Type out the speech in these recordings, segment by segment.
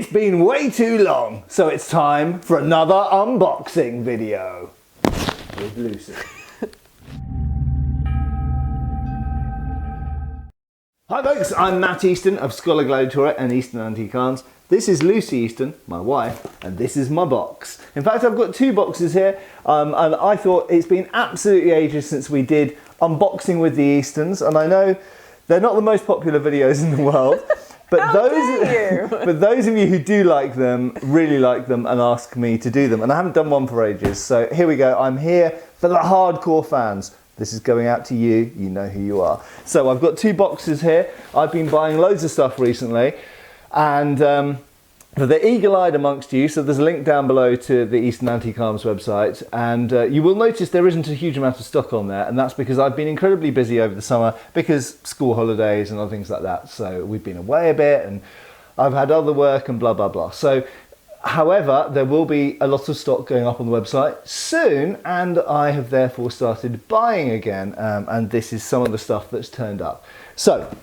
It's been way too long, so it's time for another unboxing video with Lucy. Hi folks, I'm Matt Easton of Schola Gladiatoria and Easton Antique Arms. This is Lucy Easton, my wife, and this is my box. In fact, I've got two boxes here, and I thought it's been absolutely ages since we did unboxing with the Eastons, and I know they're not the most popular videos in the world, but those of you who do like them, really like them and ask me to do them, and I haven't done one for ages, so here we go. I'm here for the hardcore fans. This is going out to you, you know who you are. So I've got two boxes here. I've been buying loads of stuff recently, and for the eagle-eyed amongst you, so there's a link down below to the Easton Antique Arms website, and you will notice there isn't a huge amount of stock on there, and that's because I've been incredibly busy over the summer because school holidays and other things like that. So we've been away a bit, and I've had other work and blah, blah, blah. So, however, there will be a lot of stock going up on the website soon, and I have therefore started buying again, and this is some of the stuff that's turned up. So,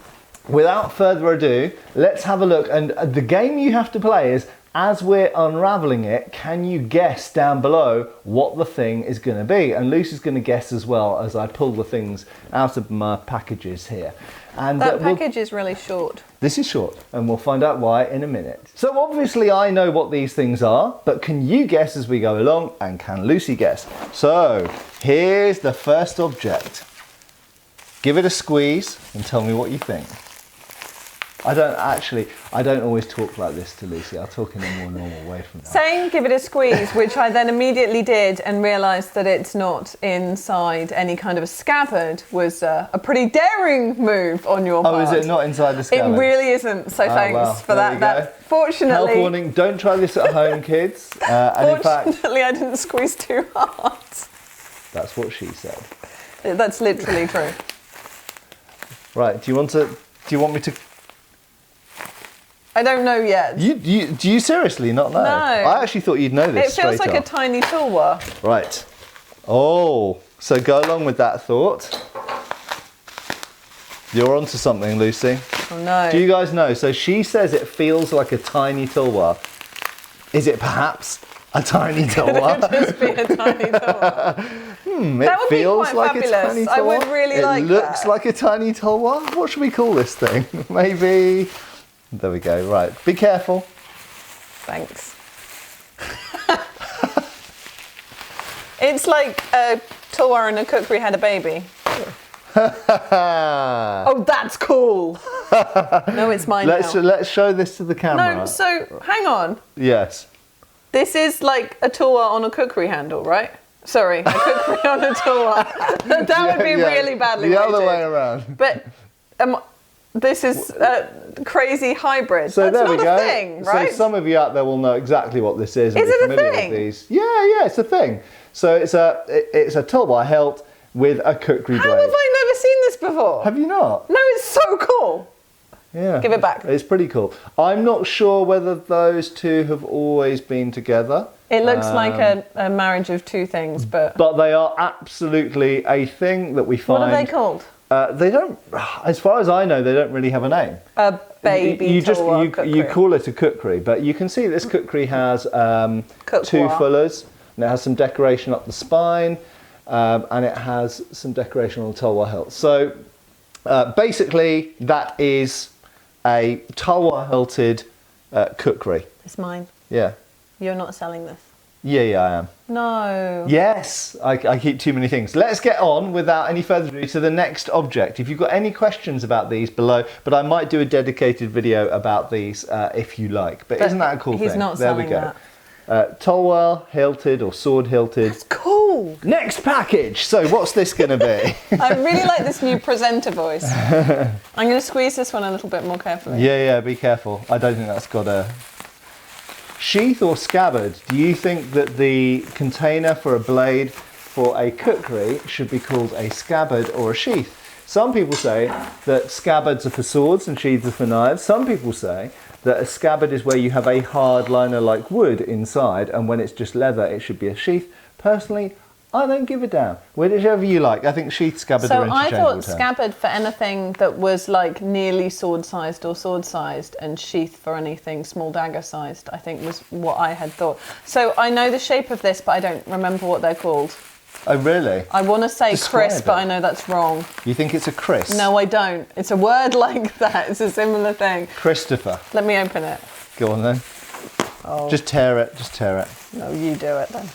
without further ado, let's have a look, and the game you have to play is, as we're unraveling it, can you guess down below what the thing is going to be? And Lucy's going to guess as well as I pull the things out of my packages here. And that package is really short. This is short, and we'll find out why in a minute. So obviously I know what these things are, but can you guess as we go along, and can Lucy guess? So here's the first object. Give it a squeeze and tell me what you think. I don't always talk like this to Lucy. I'll talk in a more normal way from that. Saying give it a squeeze, which I then immediately did and realised that it's not inside any kind of a scabbard, was a pretty daring move on your part. Oh, is it not inside the scabbard? It really isn't, so thanks for that. Fortunately... Health warning, don't try this at home, kids. And fortunately, I didn't squeeze too hard. That's what she said. That's literally true. Right, do you want me to... I don't know yet. Do you seriously not know? No. I actually thought you'd know this. It feels like a tiny Talwar. Right. Oh, so go along with that thought. You're onto something, Lucy. Oh no. Do you guys know? So she says it feels like a tiny Talwar. Is it perhaps a tiny Talwar? Could it just be a tiny Talwar? It feels like a tiny Talwar. I would really like that. It looks like a tiny Talwar. What should we call this thing? Maybe... There we go, right. Be careful. Thanks. It's like a Talwar and a Kukri had a baby. Oh, that's cool. No, it's mine now. Let's show this to the camera. No, so hang on. Yes. This is like a Talwar on a Kukri handle, right? Sorry, a Kukri on a Talwar. That would be really badly the weighted. other way around. But this is a crazy hybrid. So that's there we not go. A thing, right? So some of you out there will know exactly what this is. Is it a familiar thing? With these. Yeah, it's a thing. So it's a Talwar hilt with a Kukri blade. How have I never seen this before? Have you not? No, it's so cool. Yeah. Give it back. It's pretty cool. I'm not sure whether those two have always been together. It looks like a marriage of two things, but they are absolutely a thing that we find. What are they called? They don't, as far as I know, they don't really have a name. A baby Talwar Kukri. You call it a Kukri, but you can see this Kukri has two fullers, and it has some decoration up the spine, and it has some decoration on the Talwar hilt. So basically, that is a Talwar hilted Kukri. It's mine. Yeah. You're not selling this. Yeah, I am. No. Yes, I keep too many things. Let's get on without any further ado to the next object. If you've got any questions about these below, but I might do a dedicated video about these if you like. But isn't that a cool thing? He's not selling that. Talwar hilted or sword hilted. That's cool. Next package. So what's this going to be? I really like this new presenter voice. I'm going to squeeze this one a little bit more carefully. Yeah, be careful. I don't think that's got a... Sheath or scabbard? Do you think that the container for a blade for a Kukri should be called a scabbard or a sheath? Some people say that scabbards are for swords and sheaths are for knives. Some people say that a scabbard is where you have a hard liner like wood inside, and when it's just leather it should be a sheath. Personally, I don't give a damn. Whichever you like. I think sheath, scabbard So are I interchangeable thought terms. scabbard for anything that was like nearly sword-sized or sword-sized, and sheath for anything small dagger-sized, I think was what I had thought. So I know the shape of this, but I don't remember what they're called. Oh, really? I want to say Describe Chris, it. but I know that's wrong. You think it's a Chris? No, I don't. It's a word like that. It's a similar thing. Christopher. Let me open it. Go on then. Oh. Just tear it. Just tear it. No, you do it then.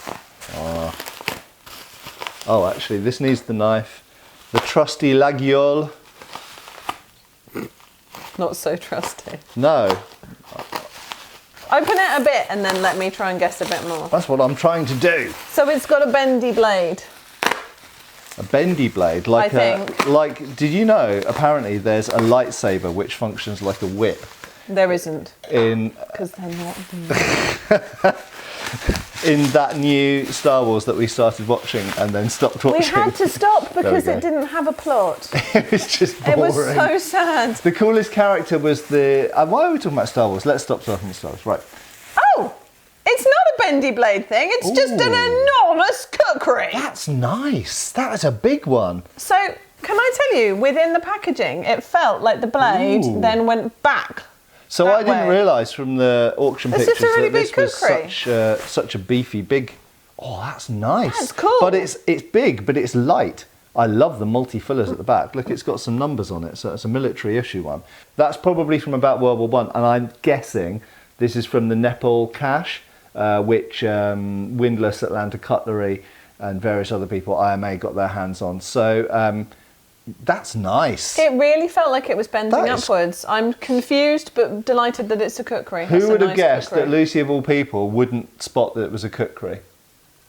Oh, actually, this needs the knife. The trusty laguiole. Not so trusty. No, Open it a bit and then let me try and guess a bit more. that's what I'm trying to do. So it's got a bendy blade. A bendy blade, like I think. like. Did you know? Apparently, there's a lightsaber which functions like a whip. There isn't, In because they're not. that new Star Wars that we started watching and then stopped watching. We had to stop because go. it didn't have a plot. It was just boring. It was so sad. The coolest character was the. Why are we talking about Star Wars? Let's stop talking about Star Wars. Right. Oh, it's not a bendy blade thing. It's just an Ooh. enormous kukri. That's nice. That is a big one. So can I tell you, within the packaging, it felt like the blade Ooh. then went back. So That I didn't way. realise from the auction It's pictures just a really that this big was kukri. such a beefy big. Oh, that's nice. That's cool. But it's big, but it's light. I love the multi-fillers at the back. Look, it's got some numbers on it, so it's a military issue one. That's probably from about World War One, and I'm guessing this is from the Nepal cache, which Windlass, Atlanta Cutlery, and various other people, IMA, got their hands on. So that's nice. It really felt like it was bending That is- upwards. I'm confused but delighted that it's a kukri. That's Who a would have nice guessed kukri. that Lucy, of all people, wouldn't spot that it was a kukri?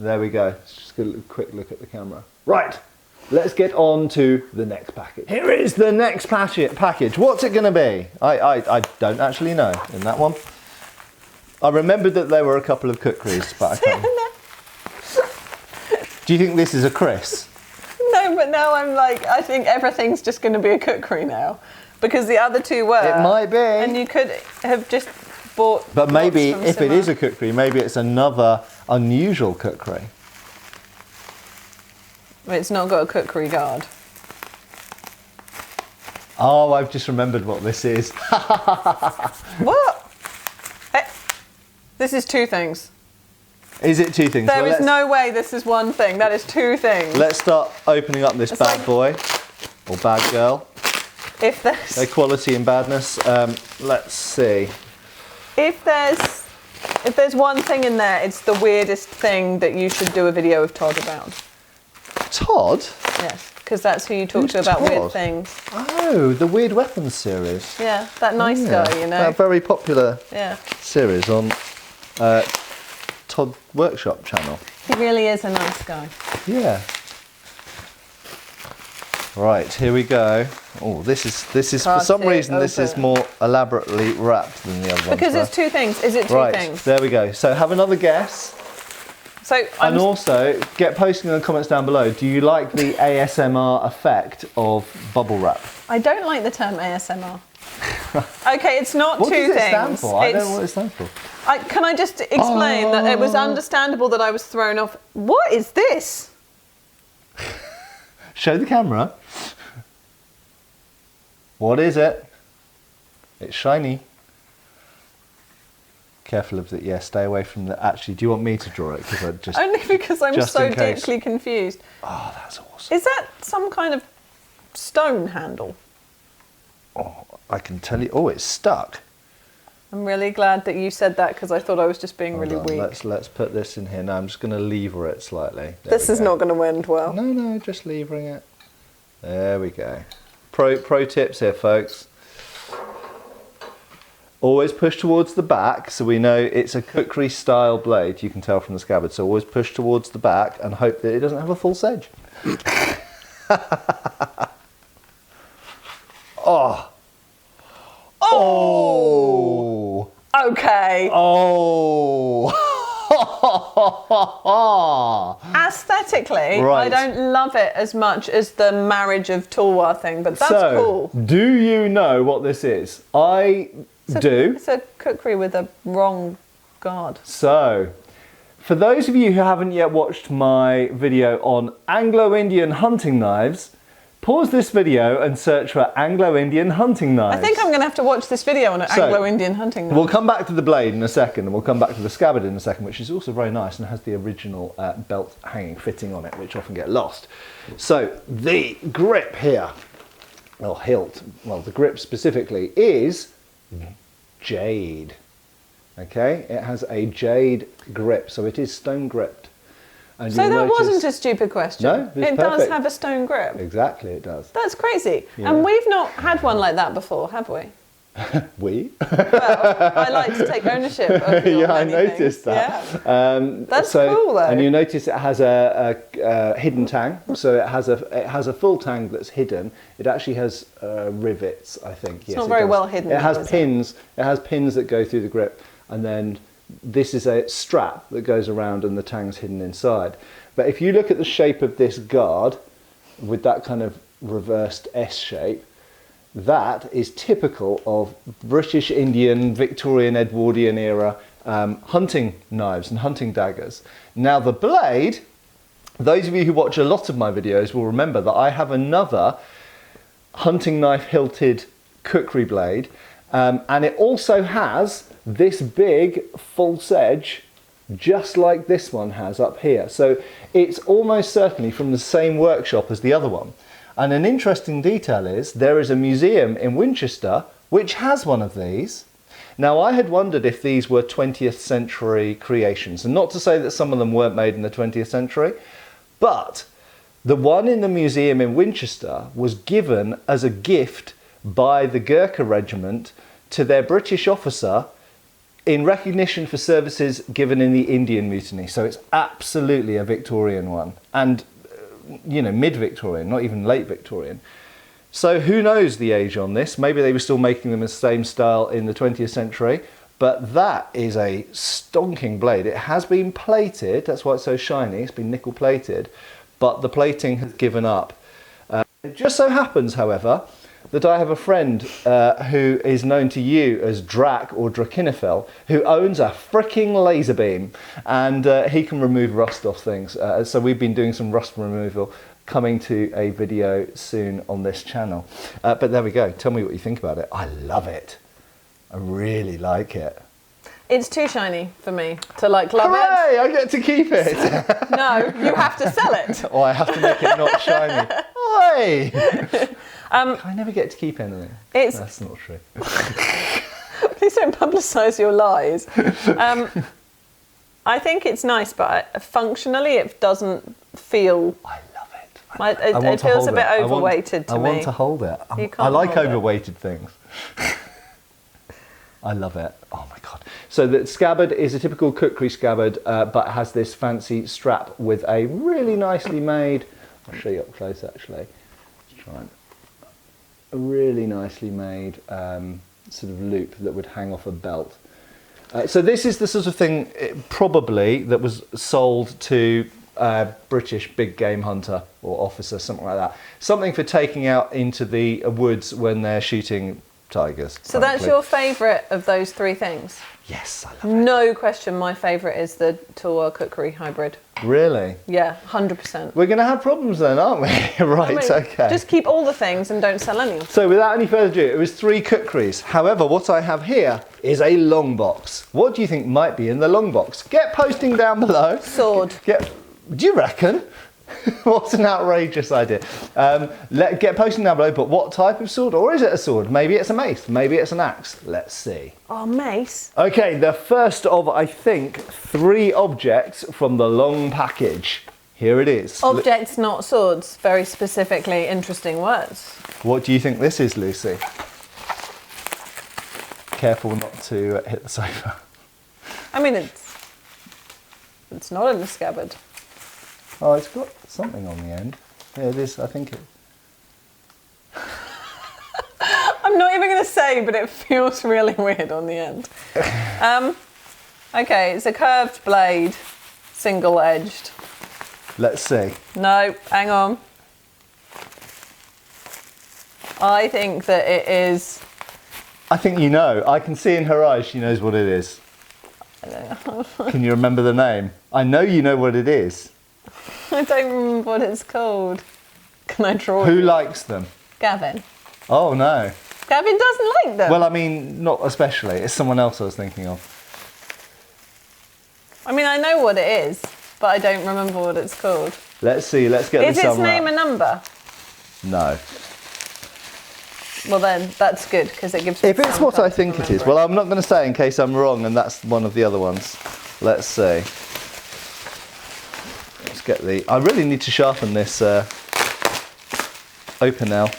There we go. Let's just get a quick look at the camera. Right, let's get on to the next package. Here is the next package. What's it going to be? I don't actually know in that one. I remembered that there were a couple of kukris, but I can't. Do you think this is a Chris? No, but now I'm like, I think everything's just going to be a kukri now. Because the other two were. It might be. And you could have just bought. But maybe lots from if it Simmer. is a kukri, maybe it's another unusual kukri. It's not got a kukri guard. Oh, I've just remembered what this is. What? This is two things. Is it two things? There Well, is no way this is one thing. That is two things. Let's start opening up this It's bad like- boy or bad girl. If there's Equality and badness. Let's see. if there's one thing in there, it's the weirdest thing that you should do a video of Todd about. Todd? Yes, because that's who you talk Who's to about Todd? weird things. Oh, the Weird Weapons series. Yeah, that nice Yeah, guy, you know. That very popular Yeah, series on Todd Workshop channel. he really is a nice guy. Yeah. Right, here we go. Oh, this is for Can't some see it reason this is open. more elaborately wrapped than the other ones. Because were. it's two things. Is it two Right, things? there we go. So have another guess. So I'm And also, get posting in the comments down below. Do you like the ASMR effect of bubble wrap? I don't like the term ASMR. Okay, it's not What two does it things. stand for? I don't know It's- what it stands for. Can I just explain that it was understandable that I was thrown off? What is this? Show the camera. What is it? It's shiny. Careful of it. Yeah, stay away from the. Actually, do you want me to draw it? Because I just. Only because I'm Just so in case. deeply confused. Oh, that's awesome. Is that some kind of stone handle? Oh, I can tell you. Oh, it's stuck. I'm really glad that you said that because I thought I was just being Hold really on, weak. Let's put this in here. Now I'm just going to lever it slightly. There This we is go. not going to end well. No, just levering it. There we go. Pro tips here, folks. Always push towards the back, so we know it's a kukri style blade. You can tell from the scabbard. So always push towards the back and hope that it doesn't have a false edge. Oh. Oh. Okay. Oh. Aesthetically, Right. I don't love it as much as the marriage of Talwar thing, but that's So, cool. do you know what this is? I do. It's a kukri with a wrong guard. So, For those of you who haven't yet watched my video on Anglo-Indian hunting knives, pause this video and search for Anglo-Indian hunting knives. I think I'm going to have to watch this video on an Anglo-Indian hunting knife. We'll come back to the blade in a second, and we'll come back to the scabbard in a second, which is also very nice and has the original belt hanging fitting on it, which often get lost. So the grip here, or hilt, well, the grip specifically is jade. Okay, it has a jade grip, so it is stone gripped. And so that wasn't a stupid question. No, it does have a stone grip. Exactly, it does. That's crazy. Yeah. And we've not had one like that before, have we? We? Well, I like to take ownership of your yeah, I noticed things. that. Yeah. That's cool though. And you notice it has a hidden tang, so it has a full tang that's hidden. It actually has rivets, I think. It's not very well hidden. It has pins. It has pins that go through the grip, and then this is a strap that goes around, and the tang's hidden inside. But if you look at the shape of this guard, with that kind of reversed S shape, that is typical of British Indian, Victorian, Edwardian era hunting knives and hunting daggers. Now the blade, those of you who watch a lot of my videos will remember that I have another hunting knife hilted kukri blade, and it also has this big false edge, just like this one has up here. So it's almost certainly from the same workshop as the other one. And an interesting detail is there is a museum in Winchester which has one of these. Now I had wondered if these were 20th century creations, and not to say that some of them weren't made in the 20th century, but the one in the museum in Winchester was given as a gift by the Gurkha regiment to their British officer in recognition for services given in the Indian Mutiny. So it's absolutely a Victorian one, and you know, mid-Victorian, not even late Victorian. So who knows the age on this? Maybe they were still making them in the same style in the 20th century, but that is a stonking blade. It has been plated, that's why it's so shiny, it's been nickel plated, but the plating has given up. It just so happens, however, that I have a friend who is known to you as Drac or Drakinifel, who owns a fricking laser beam, and he can remove rust off things. So we've been doing some rust removal, coming to a video soon on this channel. But there we go. Tell me what you think about it. I love it. I really like it. It's too shiny for me to like love Hooray! it. I get to keep it. No, you have to sell it. Or I have to make it not shiny. Oi! I never get to keep anything. That's not true. Please don't publicise your lies. I think it's nice, but functionally it doesn't feel... I love it. It feels a bit overweighted to me. I want to hold it. You can't I like hold overweighted things. I love it. Oh my God. So the scabbard is a typical kukri scabbard, but has this fancy strap with a really nicely made... I'll show you up close actually. Let's try and... A really nicely made sort of loop that would hang off a belt. So this is the sort of thing probably that was sold to British big game hunter or officer, something like that. Something for taking out into the woods when they're shooting tigers. So that's your favourite of those three things? Yes, I love it. No question, my favourite is the Talwar Kukri hybrid. Really? Yeah, 100%. We're going to have problems then, aren't we? Right, I mean, okay. Just keep all the things and don't sell any of them. So without any further ado, it was 3 kukris. However, what I have here is a long box. What do you think might be in the long box? Get posting down below. Sword. Do you reckon? What an outrageous idea. Get posting down below, but what type of sword? Or is it a sword? Maybe it's a mace, maybe it's an axe. Let's see. Oh, mace. Okay, the first of, I think, 3 objects from the long package. Here it is. Objects, not swords. Very specifically interesting words. What do you think this is, Lucy? Careful not to hit the sofa. I mean, it's not in the scabbard. Oh, it's got something on the end. Yeah, it is, I think it... I'm not even going to say, but it feels really weird on the end. Okay, it's a curved blade, single-edged. Let's see. No, hang on. I think that it is... I think you know. I can see in her eyes she knows what it is. Can you remember the name? I know you know what it is. I don't remember what it's called. Can I draw Who you? likes them? Gavin. Oh, no. Gavin doesn't like them. Well, I mean, not especially. It's someone else I was thinking of. I mean, I know what it is, but I don't remember what it's called. Let's see. Let's get Is the its summer name up. a number? No. Well, then, that's good, because it gives me If it's some what I time to think it is, remember well, I'm not going to say in case I'm wrong, and that's one of the other ones. Let's see. Let's get the. I really need to sharpen this open now.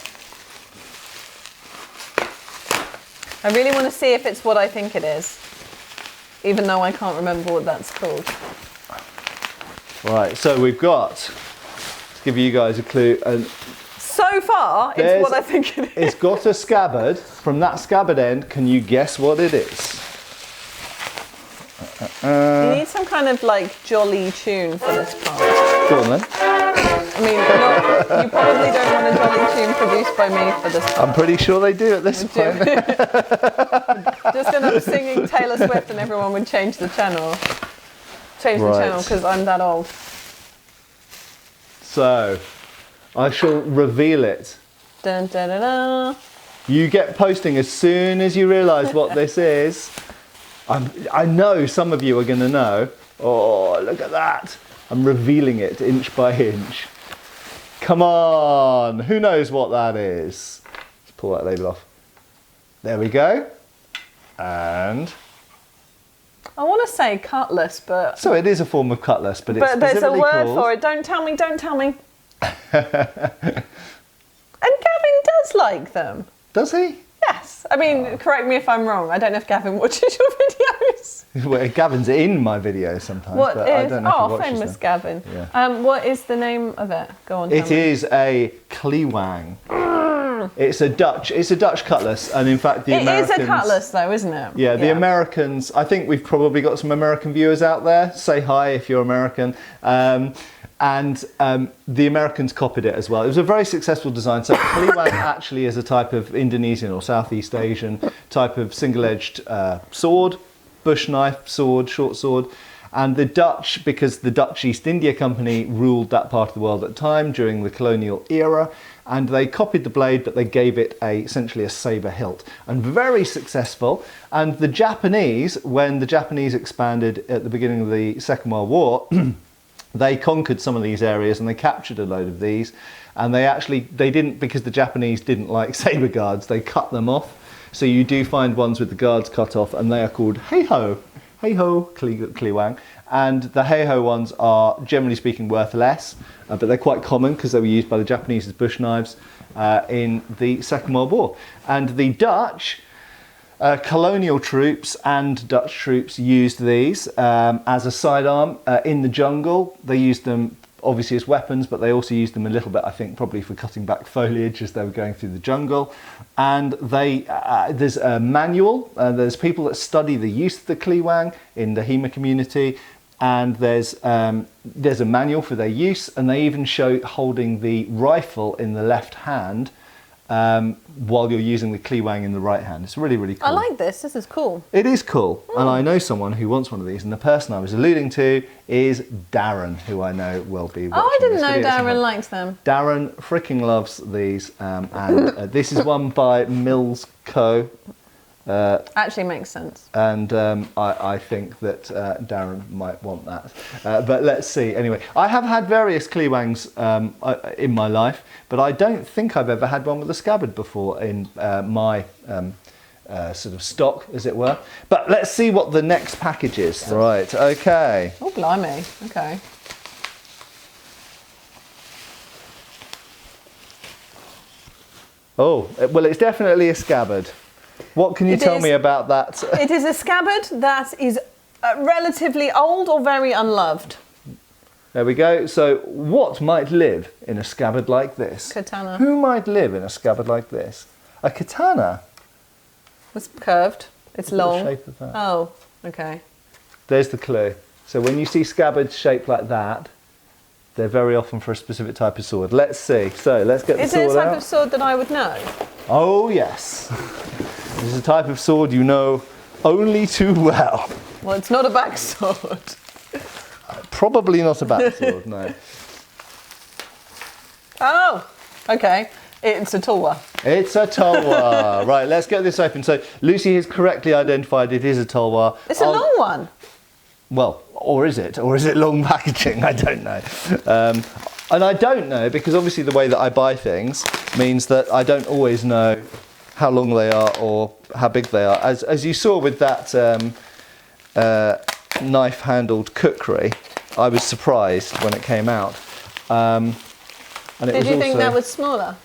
I really want to see if it's what I think it is, even though I can't remember what that's called. Right. So we've got. To give you guys a clue. So far, it's what I think it is. It's got a scabbard. From that scabbard end, can you guess what it is? You need some kind of like jolly tune for this part. Go on then. I mean, you probably don't want a jolly tune produced by me for this part. I'm pretty sure they do at this point. Just end up singing Taylor Swift and everyone would change the channel. Change the channel because I'm that old. So, I shall reveal it. Dun, dun, dun, dun. You get posting as soon as you realise what this is. I know some of you are going to know. Oh, look at that. I'm revealing it inch by inch. Come on. Who knows what that is? Let's pull that label off. There we go. And... I want to say cutlass, but... So it is a form of cutlass, but it's But there's a specifically word called... for it. Don't tell me, don't tell me. And Gavin does like them. Does he? Yes. I mean, correct me if I'm wrong. I don't know if Gavin watches your videos. Well, Gavin's in my videos sometimes, What but I is... don't know if he Oh, watches famous them. Gavin. Yeah. What is the name of it? Go on, tell It me. is a Klewang. It's a Dutch cutlass, and in fact the Americans... It is a cutlass though, isn't it? Yeah, the Americans, I think we've probably got some American viewers out there. Say hi if you're American. The Americans copied it as well. It was a very successful design. So Klewang actually is a type of Indonesian or Southeast Asian type of single-edged sword, bush knife, sword, short sword. And the Dutch, because the Dutch East India Company ruled that part of the world at the time during the colonial era, and they copied the blade, but they gave it essentially a saber hilt, and very successful. And the Japanese, when the Japanese expanded at the beginning of the Second World War, they conquered some of these areas and they captured a load of these, and they didn't, because the Japanese didn't like saber guards, they cut them off. So you do find ones with the guards cut off, and they are called heiho Klewang, and the heiho ones are generally speaking worth less, but they're quite common because they were used by the Japanese as bush knives in the Second World War. And the Dutch colonial troops and Dutch troops used these as a sidearm in the jungle. They used them obviously as weapons, but they also used them a little bit, I think, probably for cutting back foliage as they were going through the jungle. And there's a manual. There's people that study the use of the Klewang in the HEMA community, and there's a manual for their use, and they even show holding the rifle in the left hand while you're using the Klewang in the right hand. It's really, really cool. I like this. This is cool. It is cool, and I know someone who wants one of these, and the person I was alluding to is Darren, who I know will be watching. Oh, I didn't this know video at some Darren point. likes them. Darren freaking loves these, and this is one by Mills Co. Actually makes sense. And I think that Darren might want that. But let's see. Anyway, I have had various Klewangs in my life, but I don't think I've ever had one with a scabbard before in my sort of stock, as it were. But let's see what the next package is. Right, okay. Oh, blimey. Okay. Oh, well, it's definitely a scabbard. What can you tell me about that? It is a scabbard that is relatively old or very unloved. There we go. So what might live in a scabbard like this? Katana. Who might live in a scabbard like this? A katana? It's curved. It's long. The shape of that. Oh, okay. There's the clue. So when you see scabbards shaped like that, they're very often for a specific type of sword. Let's see. So let's get the sword out. Is it a type of sword that I would know? Oh yes. This is a type of sword you know only too well. Well, it's not a backsword. Probably not a backsword, no. Oh, okay. It's a Talwar. It's a Talwar. Right, let's get this open. So Lucy has correctly identified it is a Talwar. It's a long one. Well, or is it? Or is it long packaging? I don't know. And I don't know because obviously the way that I buy things means that I don't always know how long they are or how big they are. As you saw with that knife-handled kukri, I was surprised when it came out. And it Did was you think also, that was smaller?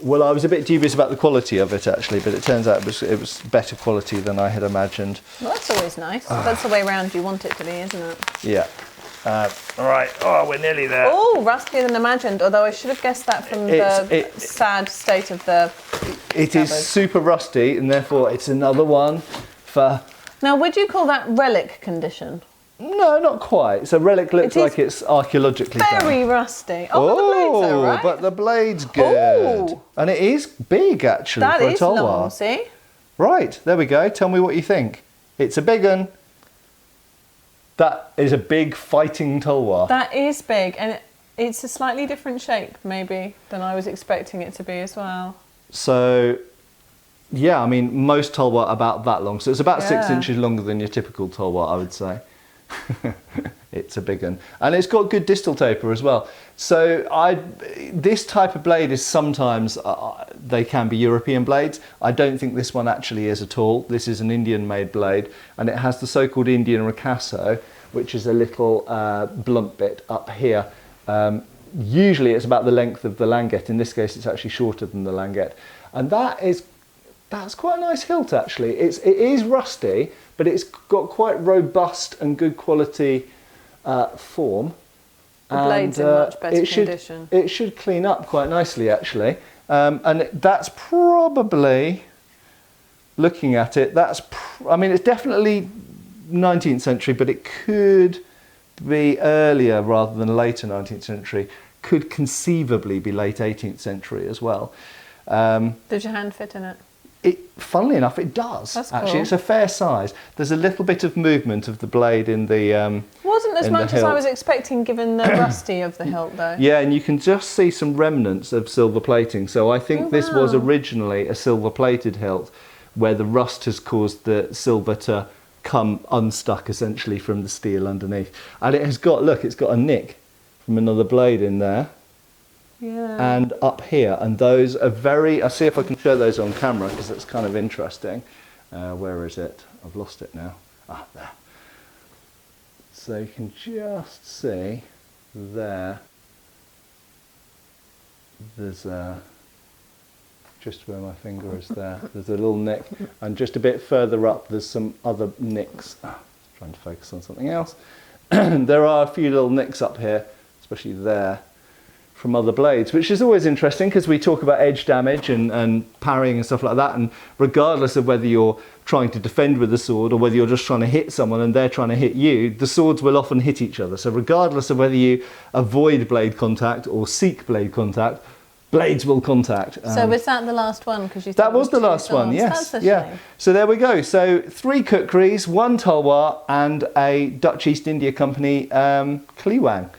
Well, I was a bit dubious about the quality of it actually, but it turns out it was better quality than I had imagined. Well, that's always nice. That's the way round you want it to be, isn't it? Yeah. All right. Oh, we're nearly there. Oh, rustier than imagined. Although I should have guessed that from the sad state of the It is super rusty, and therefore it's another one for... Now, would you call that relic condition? No, not quite. So relic looks like it's archaeologically very rusty. Oh, but the blade's all right. But the blade's good. Oh. And it is big, actually, for a Talwar. That is long, see? Right, there we go. Tell me what you think. It's a big one. That is a big fighting Talwar. That is big, and it's a slightly different shape, maybe, than I was expecting it to be as well. So, yeah, I mean, most Talwar are about that long. So it's about 6 inches longer than your typical Talwar, I would say. It's a big one, and it's got good distal taper as well. So this type of blade is sometimes they can be European blades. I don't think this one actually is at all. This is an Indian made blade, and it has the so-called Indian ricasso, which is a little blunt bit up here. Usually it's about the length of the languette. In this case it's actually shorter than the languette, and that's quite a nice hilt actually. It is rusty, but it's got quite robust and good quality form. The blade's in much better condition. It should clean up quite nicely actually. And that's probably, looking at it, I mean it's definitely 19th century, but it could be earlier rather than later 19th century. Could conceivably be late 18th century as well. Did your hand fit in it? Funnily enough, it does. That's actually, cool. It's a fair size. There's a little bit of movement of the blade in the. Wasn't as much as I was expecting, given the rusty of the hilt, though. Yeah, and you can just see some remnants of silver plating. So I think this was originally a silver-plated hilt, where the rust has caused the silver to come unstuck essentially from the steel underneath, and it has got it's got a nick from another blade in there. Yeah. And up here, and those are I'll see if I can show those on camera because that's kind of interesting. Where is it? I've lost it now. Ah, there. So you can just see there. There's just where my finger is there. There's a little nick, and just a bit further up, there's some other nicks. Trying to focus on something else. There are a few little nicks up here, especially there, from other blades, which is always interesting because we talk about edge damage and parrying and stuff like that, and regardless of whether you're trying to defend with a sword or whether you're just trying to hit someone and they're trying to hit you, the swords will often hit each other. So regardless of whether you avoid blade contact or seek blade contact, blades will contact. So was that the last one? Because you that was the last one, yes. That's a shame. So there we go. So 3 kukris, 1 Talwar, and a Dutch East India Company Klewang.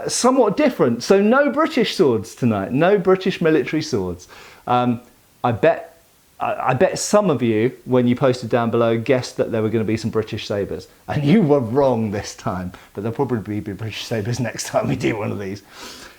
Somewhat different. So no British swords tonight. No British military swords. I bet some of you, when you posted down below, guessed that there were going to be some British sabres, and you were wrong this time. But there'll probably be British sabres next time we do one of these.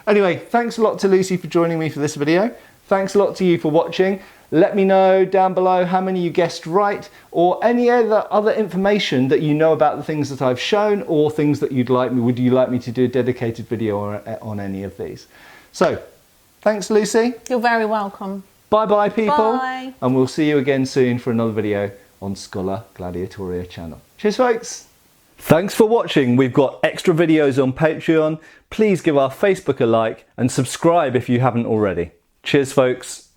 Anyway, thanks a lot to Lucy for joining me for this video. Thanks a lot to you for watching. Let me know down below how many you guessed right, or any other information that you know about the things that I've shown, or things that would you like me to do a dedicated video on any of these. So, thanks Lucy. You're very welcome. Bye bye people. Bye. And we'll see you again soon for another video on Schola Gladiatoria channel. Cheers folks. Thanks for watching. We've got extra videos on Patreon. Please give our Facebook a like and subscribe if you haven't already. Cheers folks.